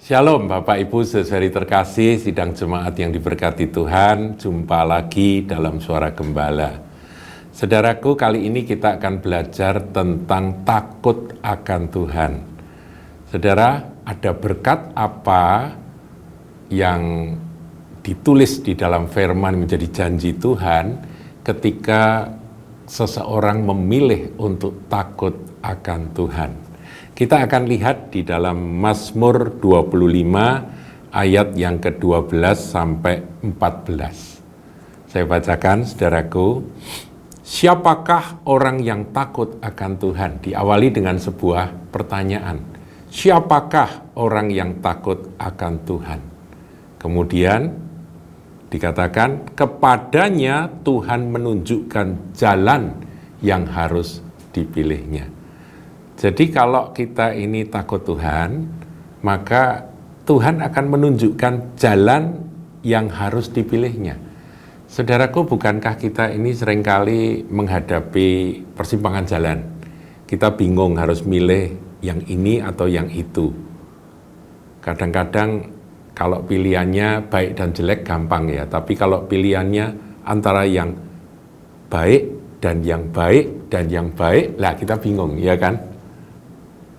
Shalom Bapak Ibu saudari terkasih, sidang jemaat yang diberkati Tuhan, jumpa lagi dalam Suara Gembala. Saudaraku, kali ini kita akan belajar tentang takut akan Tuhan. Saudara, ada berkat apa yang ditulis di dalam firman menjadi janji Tuhan ketika seseorang memilih untuk takut akan Tuhan. Kita akan lihat di dalam Mazmur 25 ayat yang ke-12 sampai 14. Saya bacakan, saudaraku. Siapakah orang yang takut akan Tuhan? Diawali dengan sebuah pertanyaan. Siapakah orang yang takut akan Tuhan? Kemudian dikatakan, kepadanya Tuhan menunjukkan jalan yang harus dipilihnya. Jadi kalau kita ini takut Tuhan, maka Tuhan akan menunjukkan jalan yang harus dipilihnya. Saudaraku, bukankah kita ini seringkali menghadapi persimpangan jalan? Kita bingung harus milih yang ini atau yang itu. Kadang-kadang kalau pilihannya baik dan jelek gampang ya, tapi kalau pilihannya antara yang baik dan yang baik dan yang baik, lah kita bingung, ya kan?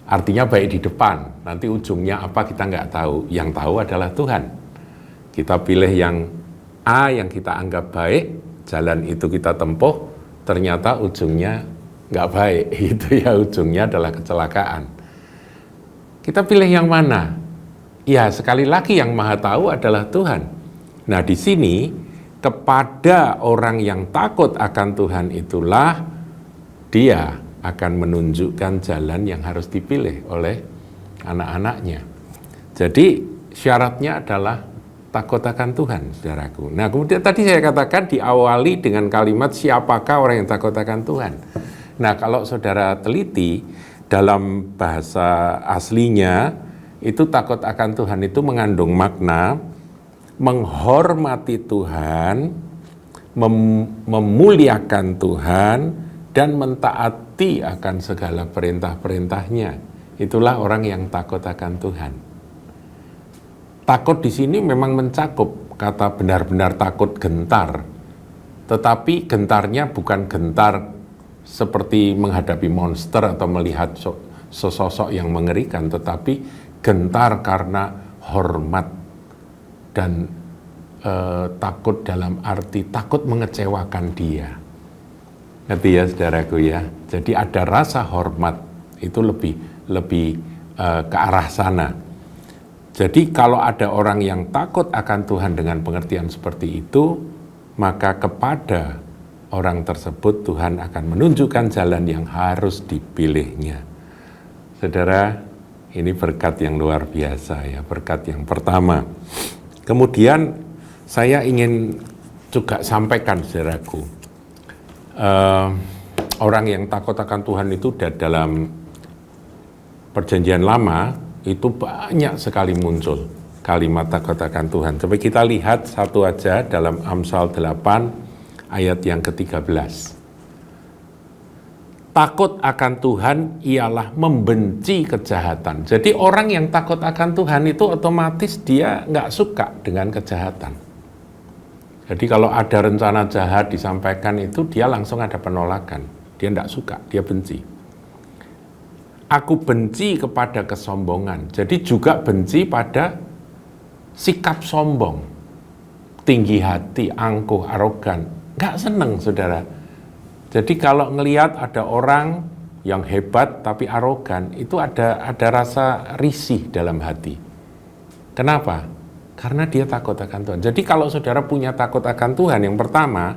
Artinya baik di depan, nanti ujungnya apa kita nggak tahu. Yang tahu adalah Tuhan. Kita pilih yang A yang kita anggap baik, jalan itu kita tempuh, ternyata ujungnya nggak baik. Itu ya, ujungnya adalah kecelakaan. Kita pilih yang mana? Ya, sekali lagi yang Maha Tahu adalah Tuhan. Nah, di sini kepada orang yang takut akan Tuhan itulah dia akan menunjukkan jalan yang harus dipilih oleh anak-anaknya. Jadi syaratnya adalah takut akan Tuhan, saudaraku. Nah, kemudian tadi saya katakan diawali dengan kalimat siapakah orang yang takut akan Tuhan. Nah, kalau saudara teliti dalam bahasa aslinya, itu takut akan Tuhan itu mengandung makna menghormati Tuhan, memuliakan Tuhan, dan mentaati akan segala perintah-perintahnya. Itulah orang yang takut akan Tuhan. Takut di sini memang mencakup kata benar-benar takut gentar. Tetapi gentarnya bukan gentar seperti menghadapi monster atau melihat sosok yang mengerikan, tetapi gentar karena hormat dan takut dalam arti takut mengecewakan dia. Ngerti ya, saudaraku ya. Jadi ada rasa hormat itu lebih ke arah sana. Jadi kalau ada orang yang takut akan Tuhan dengan pengertian seperti itu, maka kepada orang tersebut Tuhan akan menunjukkan jalan yang harus dipilihnya. Saudara, ini berkat yang luar biasa ya, berkat yang pertama. Kemudian saya ingin juga sampaikan, saudaraku, orang yang takut akan Tuhan itu dalam perjanjian lama itu banyak sekali muncul kalimat takut akan Tuhan. Coba kita lihat satu aja dalam Amsal 8 ayat yang ke-13. Takut akan Tuhan ialah membenci kejahatan. Jadi orang yang takut akan Tuhan itu otomatis dia nggak suka dengan kejahatan. Jadi kalau ada rencana jahat disampaikan itu dia langsung ada penolakan. Dia tidak suka, dia benci. Aku benci kepada kesombongan. Jadi juga benci pada sikap sombong. Tinggi hati, angkuh, arogan. Nggak seneng, saudara. Jadi kalau ngelihat ada orang yang hebat tapi arogan, itu ada rasa risih dalam hati. Kenapa? Karena dia takut akan Tuhan. Jadi kalau saudara punya takut akan Tuhan, yang pertama,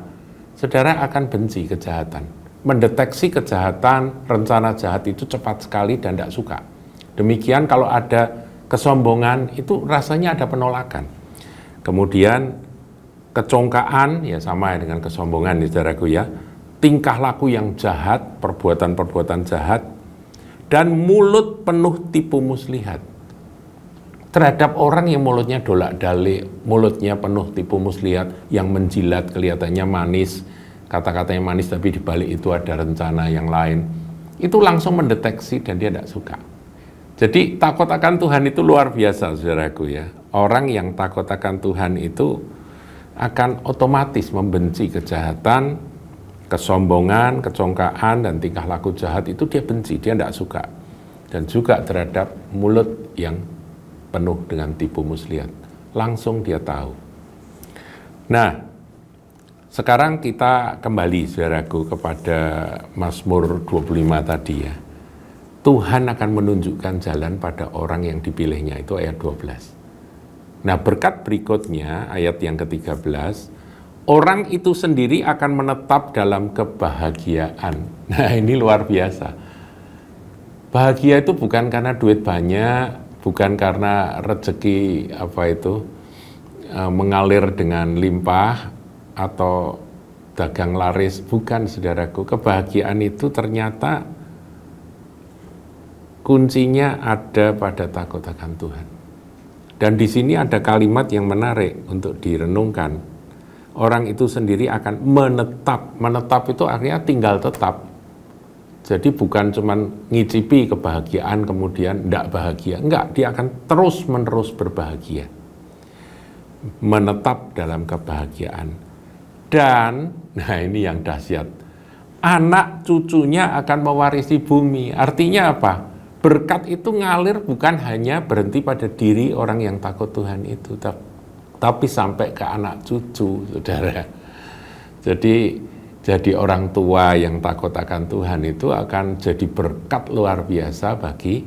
saudara akan benci kejahatan. Mendeteksi kejahatan, rencana jahat itu cepat sekali dan tidak suka. Demikian kalau ada kesombongan, itu rasanya ada penolakan. Kemudian kecongkaan, ya sama dengan kesombongan, saudaraku ya. Tingkah laku yang jahat, perbuatan-perbuatan jahat, dan mulut penuh tipu muslihat. Terhadap orang yang mulutnya dolak-dalik, mulutnya penuh tipu muslihat, yang menjilat, kelihatannya manis, kata-katanya manis tapi dibalik itu ada rencana yang lain, itu langsung mendeteksi dan dia tidak suka. Jadi takut akan Tuhan itu luar biasa, saudaraku ya. Orang yang takut akan Tuhan itu akan otomatis membenci kejahatan, kesombongan, kecongkaan, dan tingkah laku jahat itu dia benci, dia tidak suka. Dan juga terhadap mulut yang penuh dengan tipu muslihat. Langsung dia tahu. Nah, sekarang kita kembali, saudaraku, kepada Mazmur 25 tadi ya. Tuhan akan menunjukkan jalan pada orang yang dipilihnya, itu ayat 12. Nah, berkat berikutnya, ayat yang ke-13, orang itu sendiri akan menetap dalam kebahagiaan. Nah, ini luar biasa. Bahagia itu bukan karena duit banyak, bukan karena rezeki mengalir dengan limpah atau dagang laris, bukan, saudaraku. Kebahagiaan itu ternyata kuncinya ada pada takut akan Tuhan. Dan di sini ada kalimat yang menarik untuk direnungkan. Orang itu sendiri akan menetap. Menetap itu artinya tinggal tetap. Jadi bukan cuma ngicipi kebahagiaan kemudian tidak bahagia. Enggak, dia akan terus-menerus berbahagia. Menetap dalam kebahagiaan. Dan, nah ini yang dahsyat, anak cucunya akan mewarisi bumi. Artinya apa? Berkat itu ngalir bukan hanya berhenti pada diri orang yang takut Tuhan itu, tapi sampai ke anak cucu, saudara. Jadi orang tua yang takut akan Tuhan itu akan jadi berkat luar biasa bagi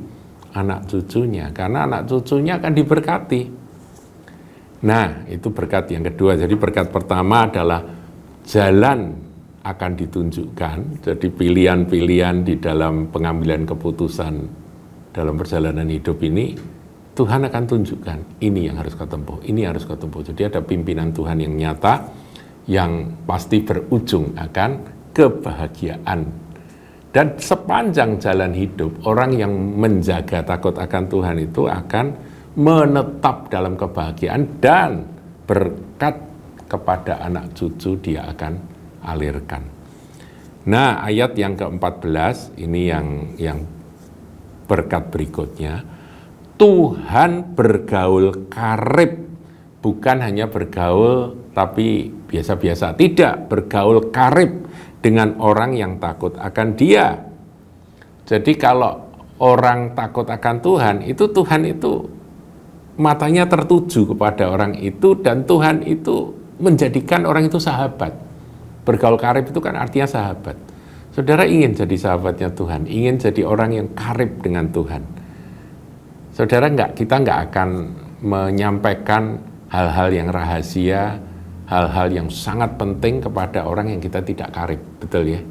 anak cucunya, karena anak cucunya akan diberkati. Nah, itu berkat yang kedua. Jadi berkat pertama adalah jalan akan ditunjukkan, jadi pilihan-pilihan di dalam pengambilan keputusan dalam perjalanan hidup ini, Tuhan akan tunjukkan, ini yang harus kau tempuh, ini harus kau tempuh. Jadi ada pimpinan Tuhan yang nyata, yang pasti berujung akan kebahagiaan. Dan sepanjang jalan hidup, orang yang menjaga takut akan Tuhan itu akan menetap dalam kebahagiaan, dan berkat kepada anak cucu dia akan alirkan. Nah, ayat yang ke-14, ini yang berkat berikutnya. Tuhan bergaul karib, bukan hanya bergaul tapi biasa-biasa, tidak, bergaul karib dengan orang yang takut akan Dia. Jadi kalau orang takut akan Tuhan itu matanya tertuju kepada orang itu, dan Tuhan itu menjadikan orang itu sahabat. Bergaul karib itu kan artinya sahabat. Saudara ingin jadi sahabatnya Tuhan, ingin jadi orang yang karib dengan Tuhan. Saudara, kita nggak akan menyampaikan hal-hal yang rahasia, hal-hal yang sangat penting kepada orang yang kita tidak karib, betul ya?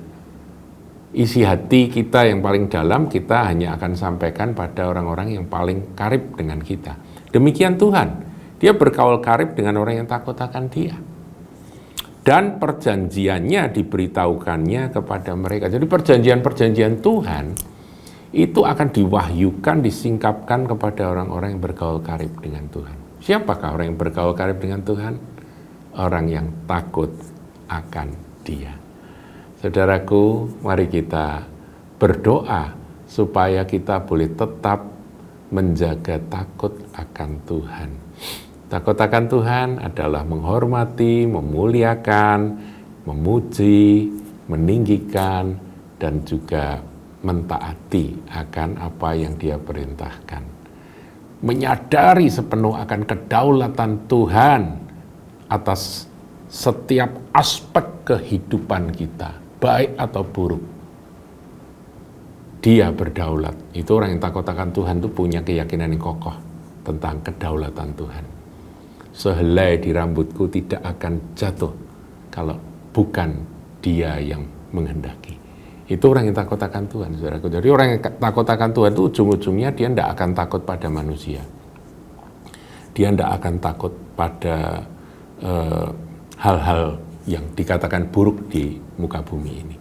Isi hati kita yang paling dalam kita hanya akan sampaikan pada orang-orang yang paling karib dengan kita. Demikian Tuhan, Dia bergaul karib dengan orang yang takut akan Dia. Dan perjanjiannya diberitahukannya kepada mereka. Jadi perjanjian-perjanjian Tuhan itu akan diwahyukan, disingkapkan kepada orang-orang yang bergaul karib dengan Tuhan. Siapakah orang yang bergaul karib dengan Tuhan? Orang yang takut akan Dia. Saudaraku, mari kita berdoa supaya kita boleh tetap menjaga takut akan Tuhan. Takut akan Tuhan adalah menghormati, memuliakan, memuji, meninggikan, dan juga mentaati akan apa yang Dia perintahkan. Menyadari sepenuh akan kedaulatan Tuhan atas setiap aspek kehidupan kita, baik atau buruk. Dia berdaulat. Itu orang yang takut akan Tuhan itu punya keyakinan yang kokoh tentang kedaulatan Tuhan. Sehelai di rambutku tidak akan jatuh kalau bukan Dia yang menghendaki. Itu orang yang takut akan Tuhan, saudaraku. Jadi orang yang takut akan Tuhan itu ujung-ujungnya dia tidak akan takut pada manusia. Dia tidak akan takut pada hal-hal yang dikatakan buruk di muka bumi ini.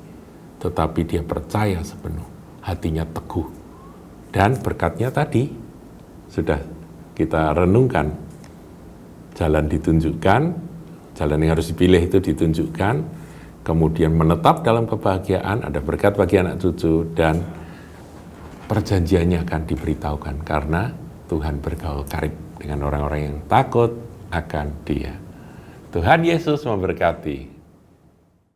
Tetapi dia percaya sepenuh, hatinya teguh. Dan berkatnya tadi sudah kita renungkan. Jalan ditunjukkan, jalan yang harus dipilih itu ditunjukkan, kemudian menetap dalam kebahagiaan, ada berkat bagi anak cucu, dan perjanjiannya akan diberitahukan karena Tuhan bergaul karib dengan orang-orang yang takut akan Dia. Tuhan Yesus memberkati.